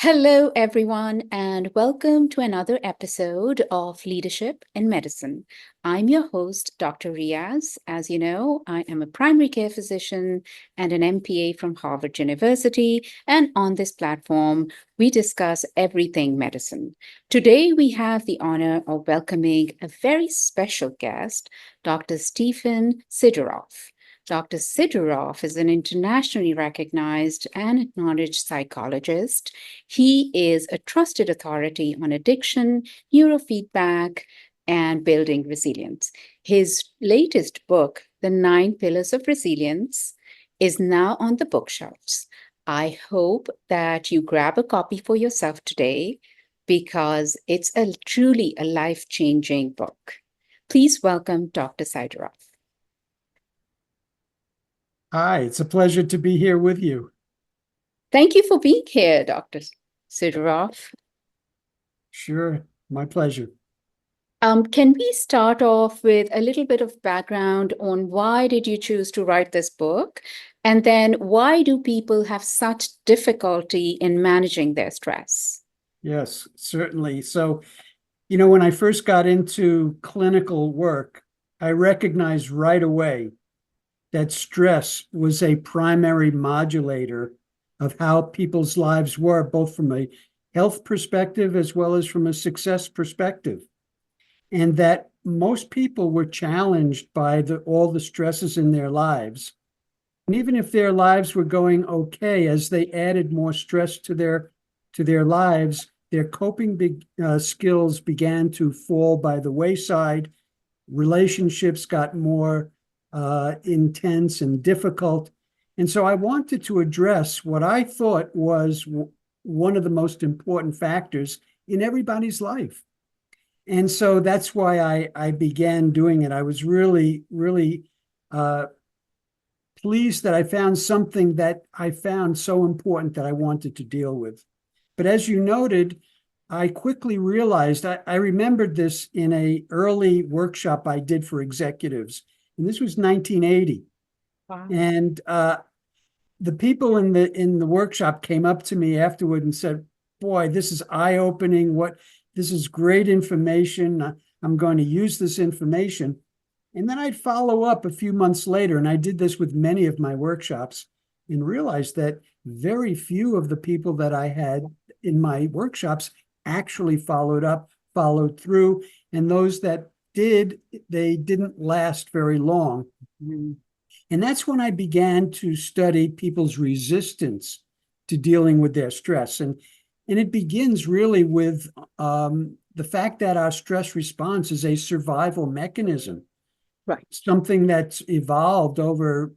Hello, everyone, and welcome to another episode of Leadership in Medicine. I'm your host, Dr. Riaz. As you know, I am a primary care physician and an MPA from Harvard University. And on this platform, we discuss everything medicine. Today, we have the honor of welcoming a very special guest, Dr. Stephen Sideroff. Dr. Sideroff is an internationally recognized and acknowledged psychologist. He is a trusted authority on addiction, neurofeedback, and building resilience. His latest book, The 9 Pillars of Resilience, is now on the bookshelves. I hope that you grab a copy for yourself today because it's truly a life-changing book. Please welcome Dr. Sideroff. Hi, it's a pleasure to be here with you. Thank you for being here, Dr. Sideroff. Sure, my pleasure. Can we start off with a little bit of background on why did you choose to write this book? And then why do people have such difficulty in managing their stress? Yes, certainly. So, when I first got into clinical work, I recognized right away that stress was a primary modulator of how people's lives were, both from a health perspective as well as from a success perspective. And that most people were challenged by all the stresses in their lives. And even if their lives were going okay, as they added more stress to their lives, their coping skills began to fall by the wayside. Relationships got more intense and difficult. And so I wanted to address what I thought was one of the most important factors in everybody's life. And so that's why I began doing it. I was really, really pleased that I found something that I found so important that I wanted to deal with. But as you noted, I quickly realized, I remembered this in an early workshop I did for executives, and this was 1980. Wow. And the people in the workshop came up to me afterward and said, "Boy, this is eye-opening. This is great information. I'm going to use this information." And then I'd follow up a few months later, and I did this with many of my workshops, and realized that very few of the people that I had in my workshops actually followed through, and those that did, they didn't last very long. Mm. And that's when I began to study people's resistance to dealing with their stress. And it begins really with the fact that our stress response is a survival mechanism. Right. Something that's evolved over,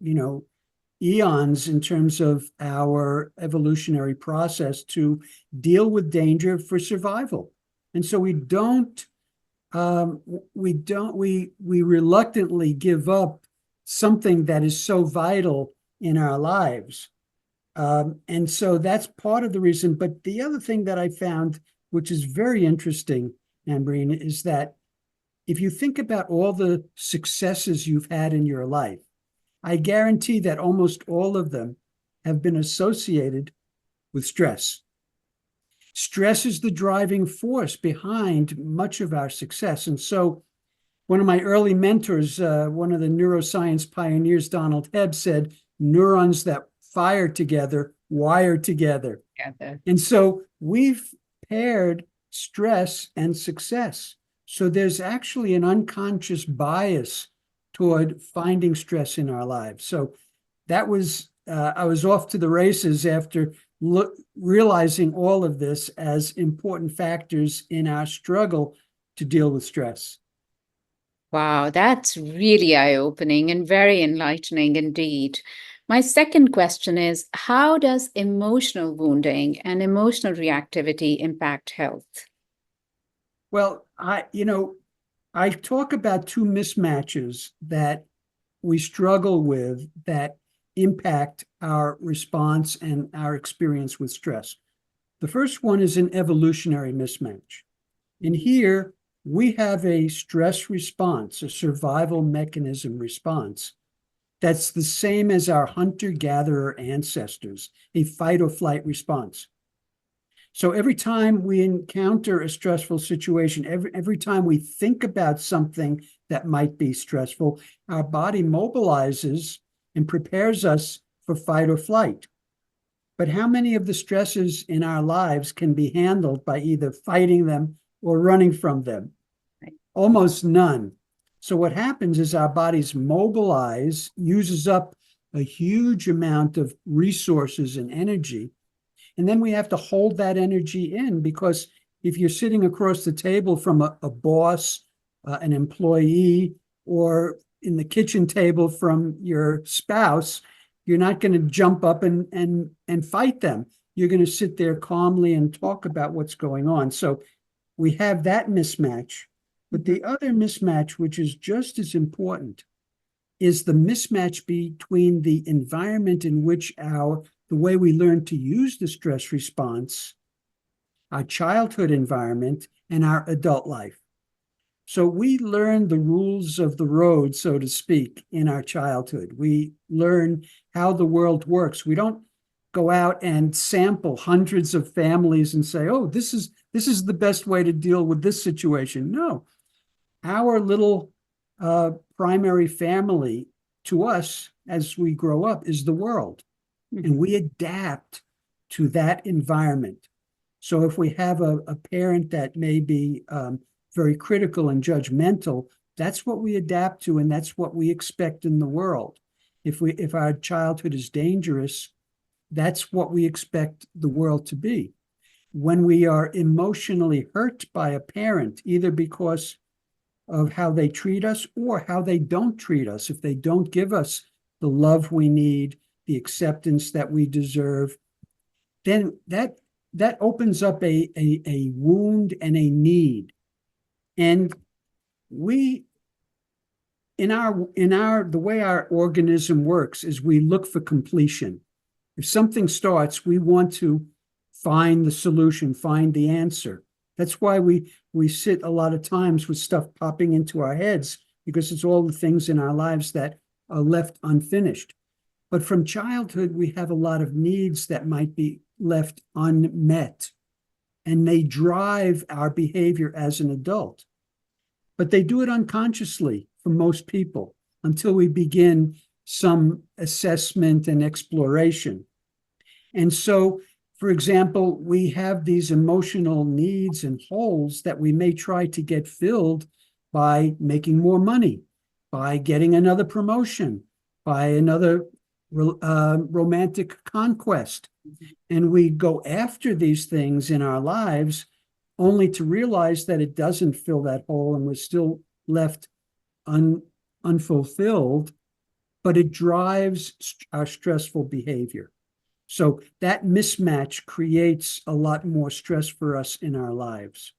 eons in terms of our evolutionary process to deal with danger for survival. And so we reluctantly give up something that is so vital in our lives. And so that's part of the reason. But the other thing that I found, which is very interesting, Ambreen, is that if you think about all the successes you've had in your life, I guarantee that almost all of them have been associated with stress. Stress is the driving force behind much of our success. And so one of my early mentors, one of the neuroscience pioneers, Donald Hebb, said, "Neurons that fire together, wire together." And so we've paired stress and success. So there's actually an unconscious bias toward finding stress in our lives. So that was, I was off to the races after realizing all of this as important factors in our struggle to deal with stress. Wow, that's really eye-opening and very enlightening indeed. My second question is, how does emotional wounding and emotional reactivity impact health? Well, I talk about two mismatches that we struggle with that impact our response and our experience with stress. The first one is an evolutionary mismatch. And here we have a stress response, a survival mechanism response that's the same as our hunter-gatherer ancestors, a fight or flight response. So every time we encounter a stressful situation, every time we think about something that might be stressful, our body mobilizes and prepares us for fight or flight. But how many of the stresses in our lives can be handled by either fighting them or running from them? Right. Almost none. So what happens is our bodies mobilize, uses up a huge amount of resources and energy, and then we have to hold that energy in, because if you're sitting across the table from a boss, an employee, or in the kitchen table from your spouse, you're not going to jump up and fight them. You're going to sit there calmly and talk about what's going on. So we have that mismatch. But the other mismatch, which is just as important, is the mismatch between the environment in which the way we learn to use the stress response, our childhood environment, and our adult life. So we learn the rules of the road, so to speak, in our childhood. We learn how the world works. We don't go out and sample hundreds of families and say, oh, this is the best way to deal with this situation. No, our little primary family to us as we grow up is the world. And we adapt to that environment. So if we have a parent that may be very critical and judgmental, that's what we adapt to, and that's what we expect in the world. If our childhood is dangerous, that's what we expect the world to be. When we are emotionally hurt by a parent, either because of how they treat us or how they don't treat us, if they don't give us the love we need, the acceptance that we deserve, then that opens up a wound and a need. And we, the way our organism works is we look for completion. If something starts, we want to find the solution, find the answer. That's why we sit a lot of times with stuff popping into our heads, because it's all the things in our lives that are left unfinished. But from childhood, we have a lot of needs that might be left unmet, and they drive our behavior as an adult. But they do it unconsciously for most people until we begin some assessment and exploration. And so, for example, we have these emotional needs and holes that we may try to get filled by making more money, by getting another promotion, by another romantic conquest. And we go after these things in our lives only to realize that it doesn't fill that hole, and we're still left unfulfilled, but it drives our stressful behavior. So that mismatch creates a lot more stress for us in our lives.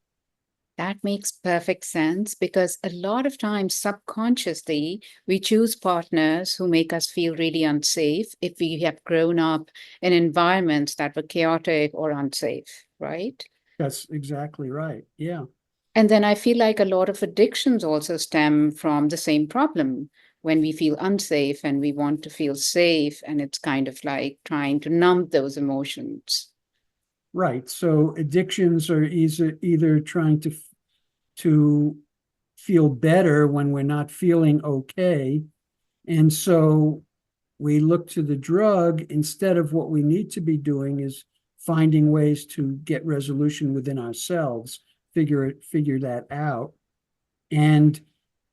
That makes perfect sense, because a lot of times subconsciously we choose partners who make us feel really unsafe if we have grown up in environments that were chaotic or unsafe, right? That's exactly right. Yeah. And then I feel like a lot of addictions also stem from the same problem. When we feel unsafe and we want to feel safe, and it's kind of like trying to numb those emotions. Right. So addictions are either trying to feel better when we're not feeling okay. And so we look to the drug instead of what we need to be doing is finding ways to get resolution within ourselves, figure that out. And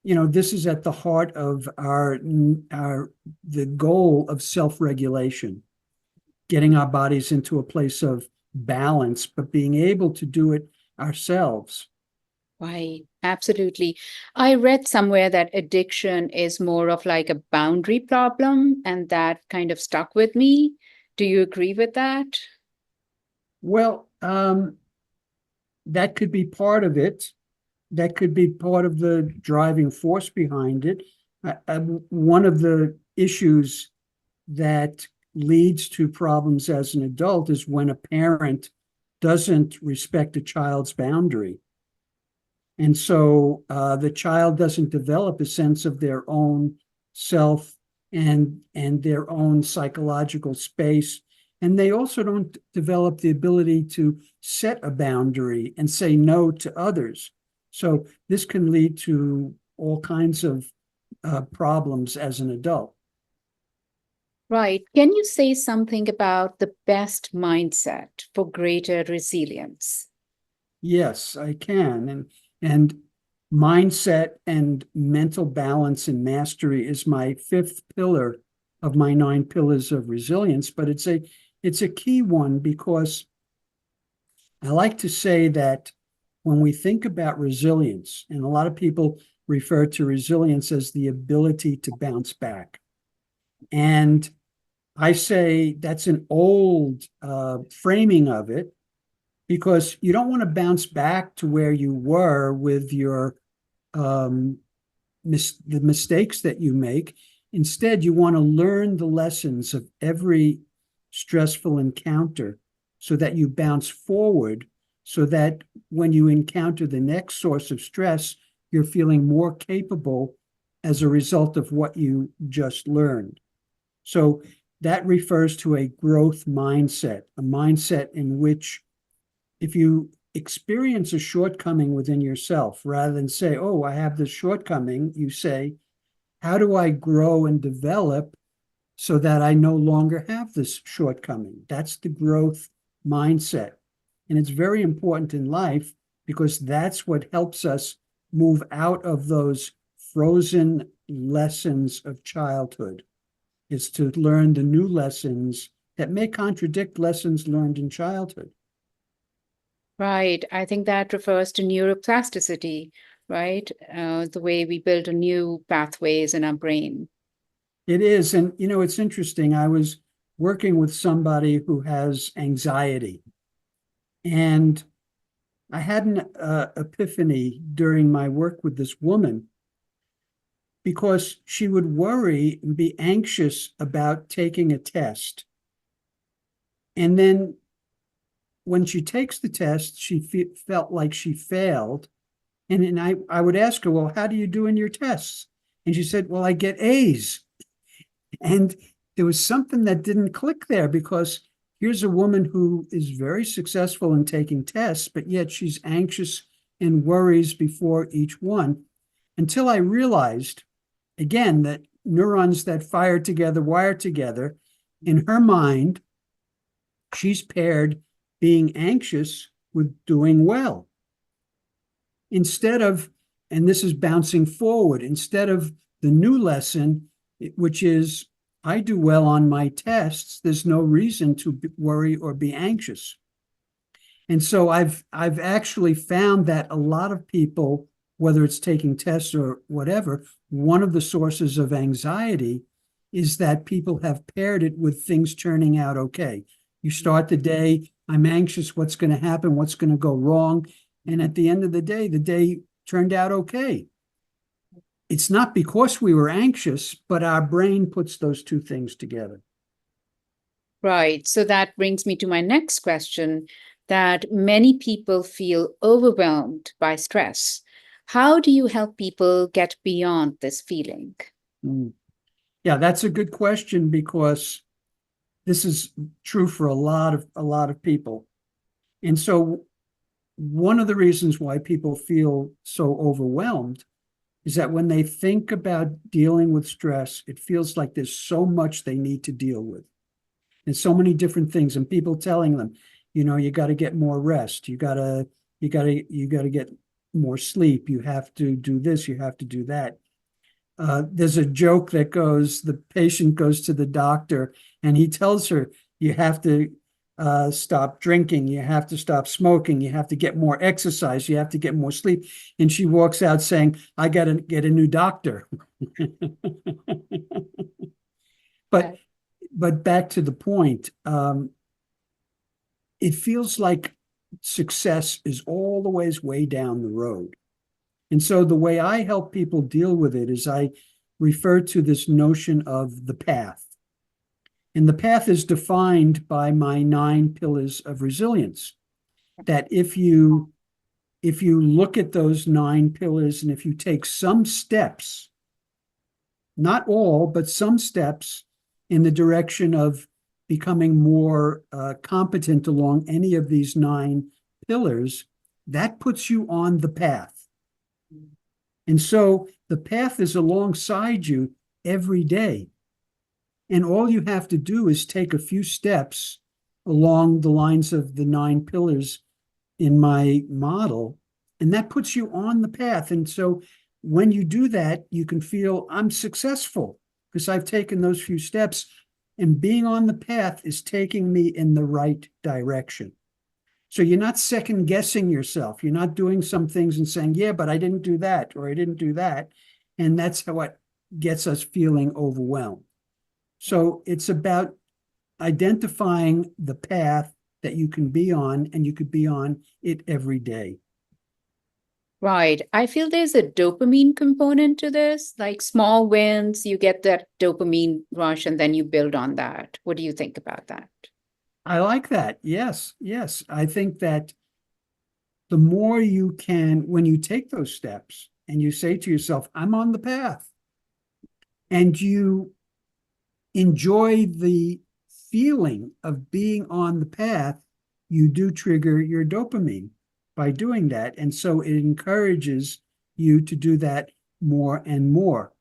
this is at the heart of the goal of self-regulation, getting our bodies into a place of balance, but being able to do it ourselves. Right, absolutely. I read somewhere that addiction is more of like a boundary problem, and that kind of stuck with me. Do you agree with that? Well, that could be part of it. That could be part of the driving force behind it. One of the issues that leads to problems as an adult is when a parent doesn't respect a child's boundary. And so the child doesn't develop a sense of their own self and their own psychological space And they also don't develop the ability to set a boundary and say no to others. So this can lead to all kinds of problems as an adult. Right. Can you say something about the best mindset for greater resilience? Yes, I can. And mindset and mental balance and mastery is my fifth pillar of my 9 pillars of resilience, but it's a key one because I like to say that when we think about resilience, and a lot of people refer to resilience as the ability to bounce back. And I say that's an old framing of it because you don't want to bounce back to where you were with your um, the mistakes that you make. Instead, you want to learn the lessons of every stressful encounter so that you bounce forward, so that when you encounter the next source of stress, you're feeling more capable as a result of what you just learned. So that refers to a growth mindset, a mindset in which if you experience a shortcoming within yourself, rather than say, oh, I have this shortcoming, you say, how do I grow and develop so that I no longer have this shortcoming? That's the growth mindset. And it's very important in life because that's what helps us move out of those frozen lessons of childhood, is to learn the new lessons that may contradict lessons learned in childhood. Right. I think that refers to neuroplasticity, right? The way we build a new pathways in our brain. It is. And, it's interesting. I was working with somebody who has anxiety, and I had an epiphany during my work with this woman because she would worry and be anxious about taking a test. And then when she takes the test, she felt like she failed. And I would ask her, well, how do you do in your tests? And she said, well, I get A's. And there was something that didn't click there because here's a woman who is very successful in taking tests, but yet she's anxious and worries before each one. Until I realized, again, that neurons that fire together wire together. In her mind, she's paired being anxious with doing well. Instead of, and this is bouncing forward, instead of the new lesson, which is I do well on my tests, there's no reason to worry or be anxious. And so I've actually found that a lot of people, whether it's taking tests or whatever, one of the sources of anxiety is that people have paired it with things turning out okay. You start the day, I'm anxious, what's going to happen, what's going to go wrong. And at the end of the day turned out okay. It's not because we were anxious, but our brain puts those two things together. Right. So that brings me to my next question, that many people feel overwhelmed by stress. How do you help people get beyond this feeling? Yeah, that's a good question because this is true for a lot of people. And so one of the reasons why people feel so overwhelmed is that when they think about dealing with stress, it feels like there's so much they need to deal with. And so many different things, and people telling them, you got to get more rest. You got to get more sleep. You have to do this. You have to do that. There's a joke that goes, the patient goes to the doctor and he tells her, you have to stop drinking, you have to stop smoking, you have to get more exercise, you have to get more sleep. And she walks out saying, I got to get a new doctor. But back to the point, it feels like success is all the way down the road. And so the way I help people deal with it is I refer to this notion of the path. And the path is defined by my 9 pillars of resilience. That if you look at those 9 pillars and if you take some steps, not all, but some steps in the direction of becoming more competent along any of these 9 pillars, that puts you on the path. And so the path is alongside you every day. And all you have to do is take a few steps along the lines of the 9 pillars in my model, and that puts you on the path. And so when you do that, you can feel I'm successful because I've taken those few steps, and being on the path is taking me in the right direction. So you're not second guessing yourself. You're not doing some things and saying, yeah, but I didn't do that, or I didn't do that. And that's what gets us feeling overwhelmed. So it's about identifying the path that you can be on, and you could be on it every day. Right. I feel there's a dopamine component to this, like small wins, you get that dopamine rush and then you build on that. What do you think about that? I like that. Yes, yes. I think that the more you can, when you take those steps and you say to yourself, I'm on the path, and you enjoy the feeling of being on the path, you do trigger your dopamine by doing that. And so it encourages you to do that more and more.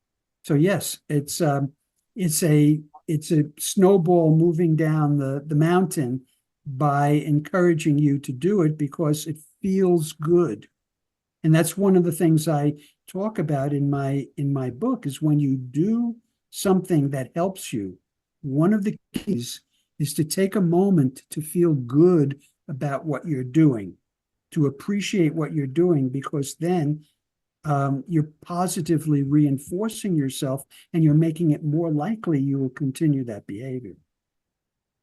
So yes, it's a snowball moving down the mountain by encouraging you to do it because it feels good. And that's one of the things I talk about in my book is when you do something that helps you, one of the keys is to take a moment to feel good about what you're doing, to appreciate what you're doing, because then you're positively reinforcing yourself and you're making it more likely you will continue that behavior.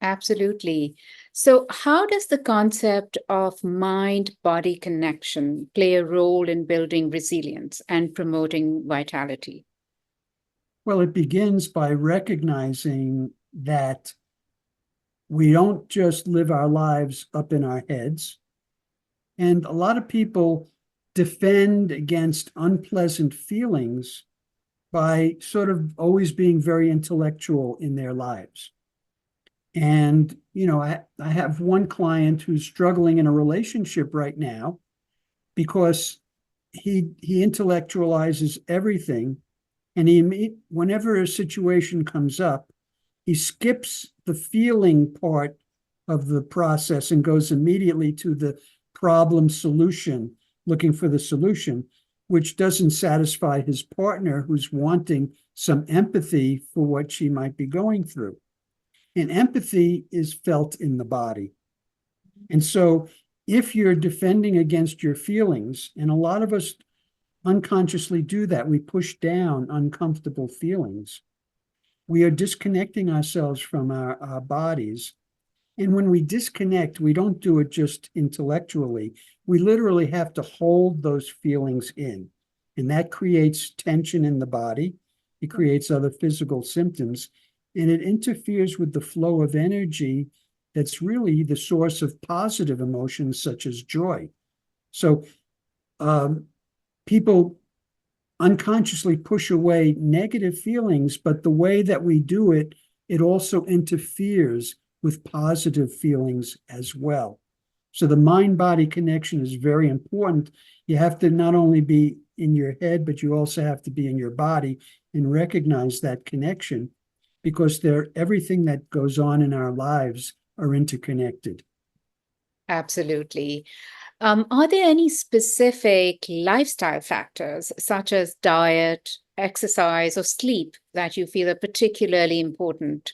Absolutely. So, how does the concept of mind-body connection play a role in building resilience and promoting vitality? Well, it begins by recognizing that we don't just live our lives up in our heads. And a lot of people defend against unpleasant feelings by sort of always being very intellectual in their lives. And, I have one client who's struggling in a relationship right now because he intellectualizes everything. And whenever a situation comes up, he skips the feeling part of the process and goes immediately to the problem solution, looking for the solution, which doesn't satisfy his partner who's wanting some empathy for what she might be going through. And empathy is felt in the body. And so if you're defending against your feelings, and a lot of us unconsciously do that, we push down uncomfortable feelings. We are disconnecting ourselves from our bodies. And when we disconnect, we don't do it just intellectually. We literally have to hold those feelings in. And that creates tension in the body. It creates other physical symptoms. And it interferes with the flow of energy that's really the source of positive emotions such as joy. So people unconsciously push away negative feelings, but the way that we do it, it also interferes with positive feelings as well. So the mind-body connection is very important. You have to not only be in your head, but you also have to be in your body and recognize that connection, because everything that goes on in our lives are interconnected. Absolutely. Are there any specific lifestyle factors, such as diet, exercise, or sleep, that you feel are particularly important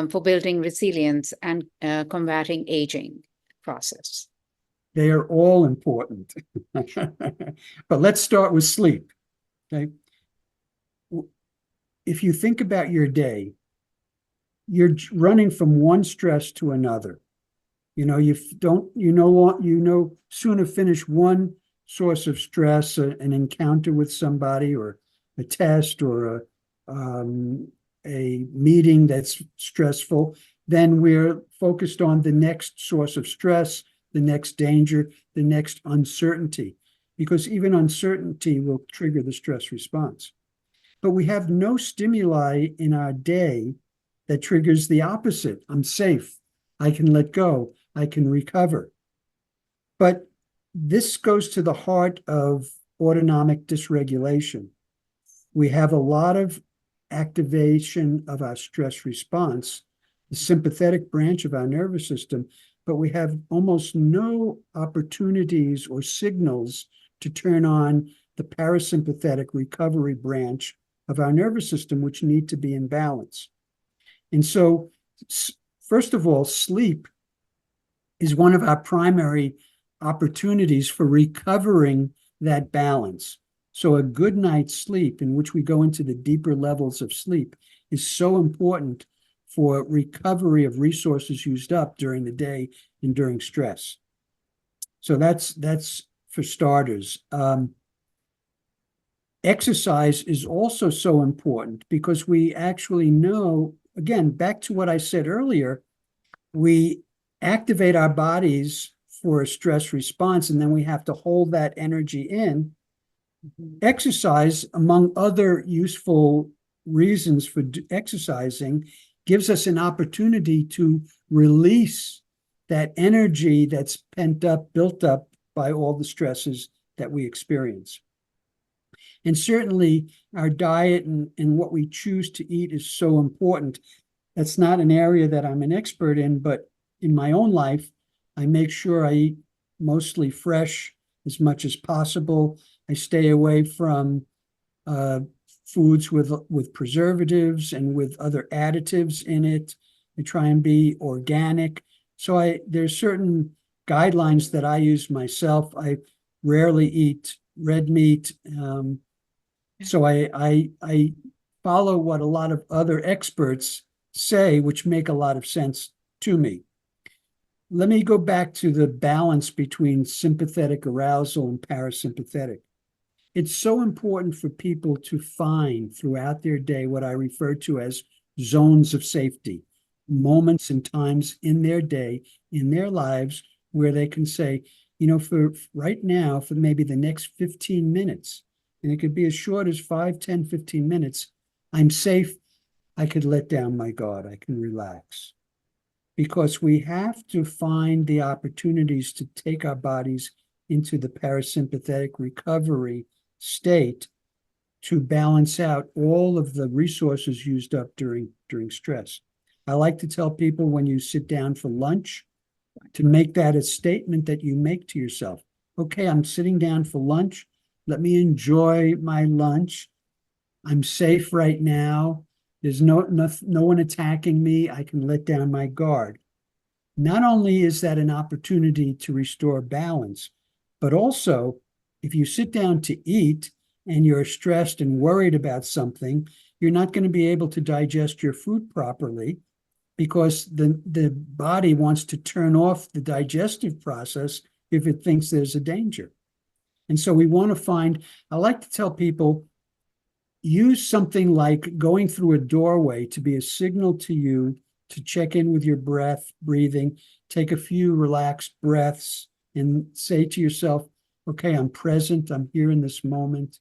for building resilience and combating aging process? They are all important. But let's start with sleep. Okay. If you think about your day, you're running from one stress to another. You don't, sooner finish one source of stress, an encounter with somebody or a test or a meeting that's stressful, then we're focused on the next source of stress, the next danger, the next uncertainty, because even uncertainty will trigger the stress response. But we have no stimuli in our day that triggers the opposite. I'm safe. I can let go. I can recover. But this goes to the heart of autonomic dysregulation. We have a lot of activation of our stress response, the sympathetic branch of our nervous system, but we have almost no opportunities or signals to turn on the parasympathetic recovery branch of our nervous system, which need to be in balance. And so, first of all, sleep is one of our primary opportunities for recovering that balance. So a good night's sleep, in which we go into the deeper levels of sleep, is so important for recovery of resources used up during the day and during stress. So that's for starters. Exercise is also so important because we actually know, again, back to what I said earlier, we activate our bodies for a stress response, and then we have to hold that energy in. Exercise, among other useful reasons for exercising, gives us an opportunity to release that energy that's pent up, built up by all the stresses that we experience. And certainly our diet and what we choose to eat is so important. That's not an area that I'm an expert in, but in my own life, I make sure I eat mostly fresh as much as possible. I stay away from foods with preservatives and with other additives in it. I try and be organic. So there's certain guidelines that I use myself. I rarely eat red meat. So I follow what a lot of other experts say, which make a lot of sense to me. Let me go back to the balance between sympathetic arousal and parasympathetic. It's so important for people to find throughout their day what I refer to as zones of safety, moments and times in their day, in their lives, where they can say, for right now, for maybe the next 15 minutes, and it could be as short as 5, 10, 15 minutes, I'm safe. I could let down my guard. I can relax. Because we have to find the opportunities to take our bodies into the parasympathetic recovery state to balance out all of the resources used up during stress. I like to tell people when you sit down for lunch to make that a statement that you make to yourself. Okay, I'm sitting down for lunch. Let me enjoy my lunch. I'm safe right now. There's no one attacking me. I can let down my guard. Not only is that an opportunity to restore balance, but also if you sit down to eat and you're stressed and worried about something, you're not going to be able to digest your food properly because the body wants to turn off the digestive process if it thinks there's a danger. And so we want to find, I like to tell people, use something like going through a doorway to be a signal to you to check in with your breathing, take a few relaxed breaths and say to yourself, okay, I'm present, I'm here in this moment.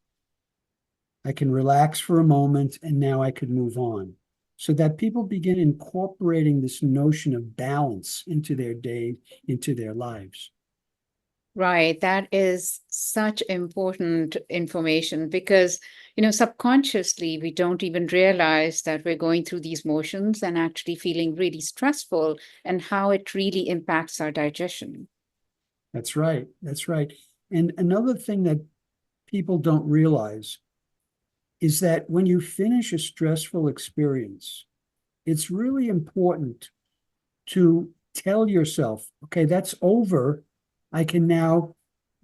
I can relax for a moment and now I could move on. So that people begin incorporating this notion of balance into their day, into their lives. Right. That is such important information because, subconsciously, we don't even realize that we're going through these motions and actually feeling really stressful and how it really impacts our digestion. That's right. That's right. And another thing that people don't realize is that when you finish a stressful experience, it's really important to tell yourself, okay, that's over. I can now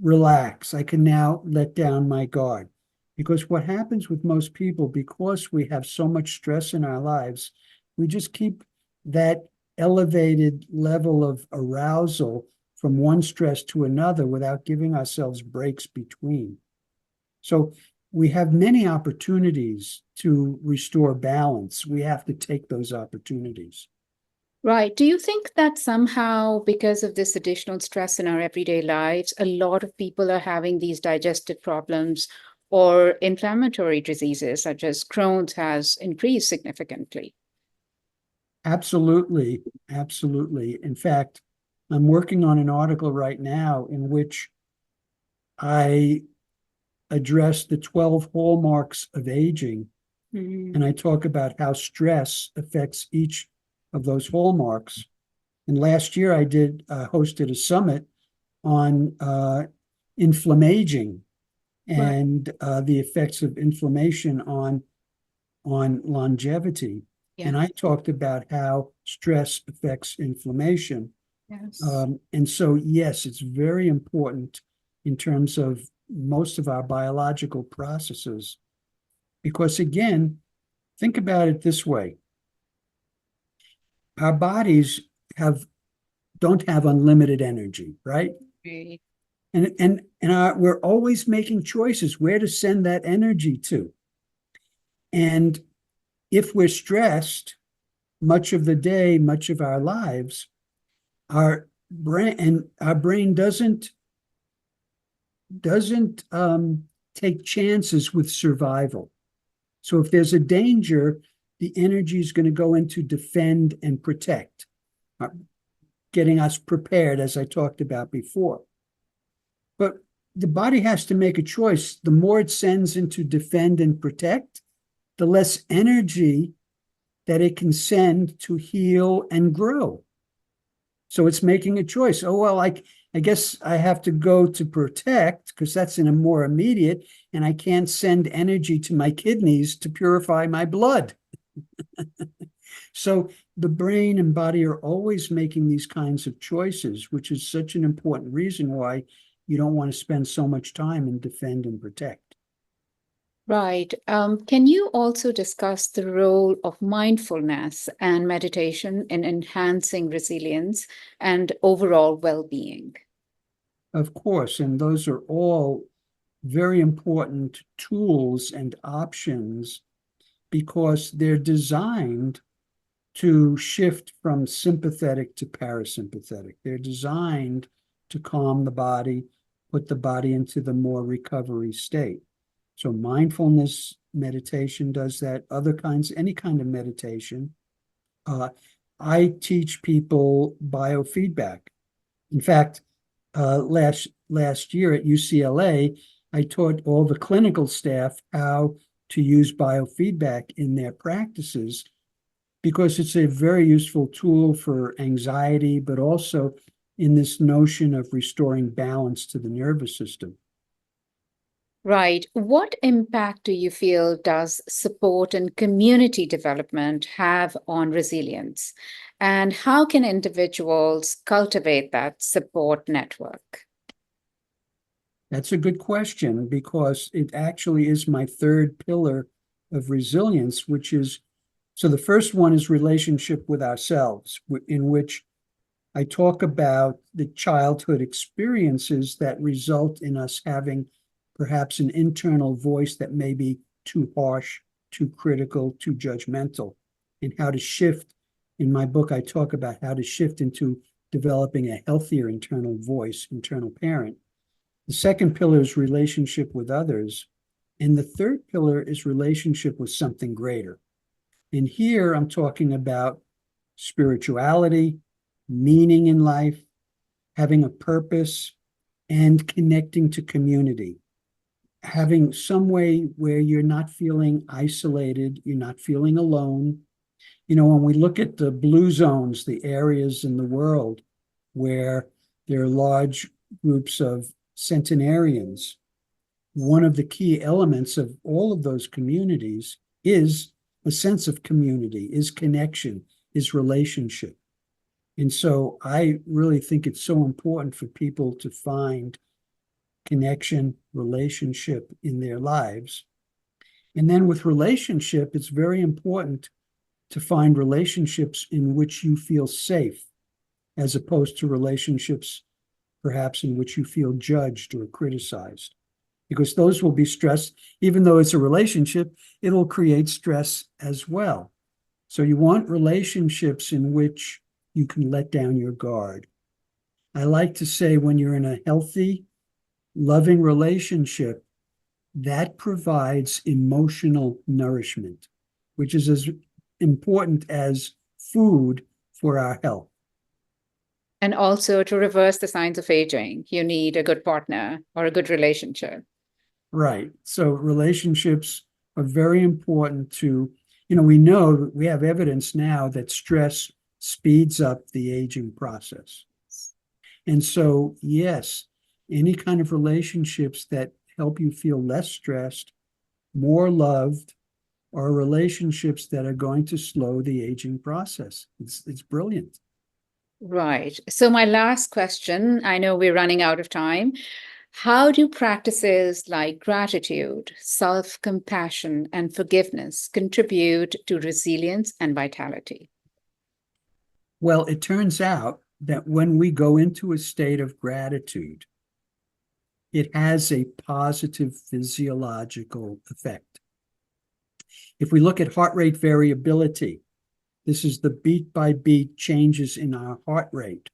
relax. I can now let down my guard. Because what happens with most people, because we have so much stress in our lives, we just keep that elevated level of arousal from one stress to another without giving ourselves breaks between. So we have many opportunities to restore balance. We have to take those opportunities. Right. Do you think that somehow, because of this additional stress in our everyday lives, a lot of people are having these digestive problems or inflammatory diseases, such as Crohn's, has increased significantly? Absolutely. Absolutely. In fact, I'm working on an article right now in which I address the 12 hallmarks of aging. And I talk about how stress affects each of those hallmarks. And last year I did hosted a summit on inflammaging Right. and the effects of inflammation on longevity. Yeah. And I talked about how stress affects inflammation. Yes. And so, yes, it's very important in terms of most of our biological processes. Because again, think about it this way. Our bodies have don't have unlimited energy, right? Right. And we're always making choices where to send that energy to. And if we're stressed much of the day, much of our lives, our brain doesn't take chances with survival. So if there's a danger, the energy is going to go into defend and protect, uh, getting us prepared, as I talked about before. But the body has to make a choice. The more it sends into defend and protect, the less energy that it can send to heal and grow. So it's making a choice. Oh, well, I guess I have to go to protect because that's in a more immediate, and I can't send energy to my kidneys to purify my blood. So the brain and body are always making these kinds of choices, which is such an important reason why you don't want to spend so much time in defend and protect. Right. Can you also discuss the role of mindfulness and meditation in enhancing resilience and overall well-being? Of course, and those are all very important tools and options because they're designed to shift from sympathetic to parasympathetic. They're designed to calm the body, put the body into the more recovery state. So mindfulness meditation does that, other kinds, any kind of meditation. Uh, I teach people biofeedback. In fact, last year at UCLA, I taught all the clinical staff how to use biofeedback in their practices because it's a very useful tool for anxiety, but also in this notion of restoring balance to the nervous system. Right. What impact do you feel does support and community development have on resilience? And how can individuals cultivate that support network? That's a good question because it actually is my third pillar of resilience, which is so the first one is relationship with ourselves, in which I talk about the childhood experiences that result in us having perhaps an internal voice that may be too harsh, too critical, too judgmental, and how to shift. In my book, I talk about how to shift into developing a healthier internal voice, internal parent. The second pillar is relationship with others. And the third pillar is relationship with something greater. And here I'm talking about spirituality, meaning in life, having a purpose, and connecting to community. Having some way where you're not feeling isolated, you're not feeling alone. You know, when we look at the blue zones, the areas in the world where there are large groups of centenarians, one of the key elements of all of those communities is a sense of community, is connection, is relationship. And so I really think it's so important for people to find connection, relationship in their lives. And then with relationship, it's very important to find relationships in which you feel safe, as opposed to relationships perhaps in which you feel judged or criticized. Because those will be stress, even though it's a relationship, it'll create stress as well. So you want relationships in which you can let down your guard. I like to say when you're in a healthy, loving relationship, that provides emotional nourishment, which is as important as food for our health. And also to reverse the signs of aging, you need a good partner or a good relationship. Right. So relationships are very important to, we know we have evidence now that stress speeds up the aging process. And so, yes, any kind of relationships that help you feel less stressed, more loved, are relationships that are going to slow the aging process. It's brilliant. Right. So my last question, I know we're running out of time. How do practices like gratitude, self-compassion, and forgiveness contribute to resilience and vitality? Well, it turns out that when we go into a state of gratitude, it has a positive physiological effect. If we look at heart rate variability, this is the beat by beat changes in our heart rate.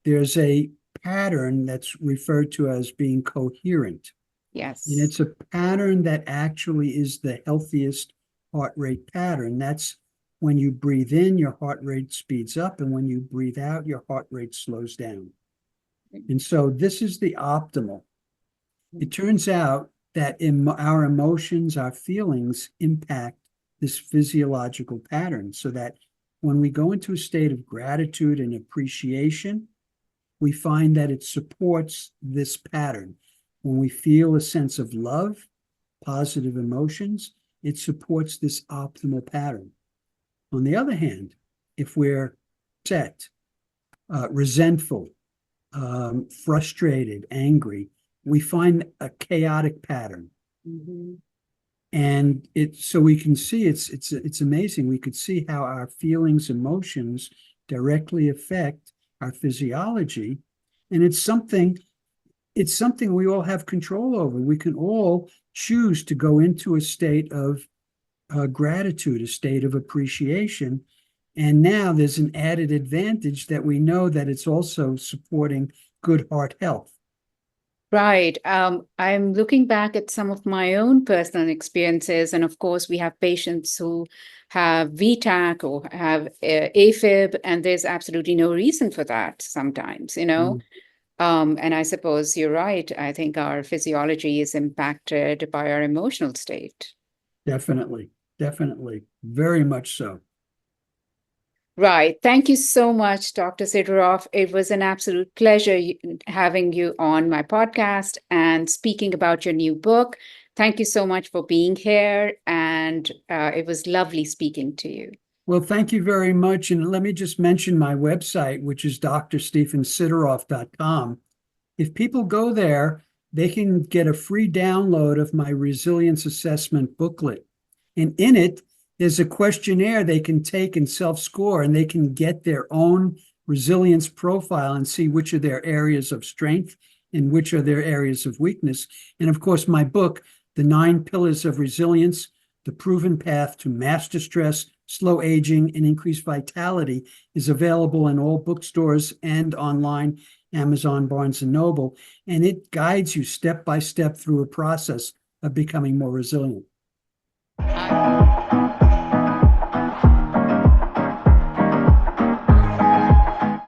There's a pattern that's referred to as being coherent. And Yes. it's a pattern that actually is the healthiest heart rate pattern. That's when you breathe in, your heart rate speeds up, and when you breathe out, your heart rate slows down. And so this is the optimal. It turns out that our emotions, our feelings impact this physiological pattern, so that when we go into a state of gratitude and appreciation, we find that it supports this pattern. When we feel a sense of love, positive emotions, it supports this optimal pattern. On the other hand, if we're upset, resentful, frustrated, angry, we find a chaotic pattern. Mm-hmm. And so we can see it's amazing. We could see how our feelings, emotions directly affect our physiology. And it's something we all have control over. We can all choose to go into a state of gratitude, a state of appreciation. And now there's an added advantage that we know that it's also supporting good heart health. Right. I'm looking back at some of my own personal experiences. And of course, we have patients who have VTAC or have AFib, and there's absolutely no reason for that sometimes, Mm. And I suppose you're right. I think our physiology is impacted by our emotional state. Definitely, definitely, very much so. Right. Thank you so much, Dr. Sideroff. It was an absolute pleasure having you on my podcast and speaking about your new book. Thank you so much for being here. And it was lovely speaking to you. Well, thank you very much. And let me just mention my website, which is drstephensideroff.com. If people go there, they can get a free download of my resilience assessment booklet. And in it, there's a questionnaire they can take and self-score, and they can get their own resilience profile and see which are their areas of strength and which are their areas of weakness. And of course, my book, The 9 Pillars of Resilience, The Proven Path to Master Stress, Slow Aging, and Increase Vitality, is available in all bookstores and online, Amazon, Barnes & Noble, and it guides you step by step through a process of becoming more resilient.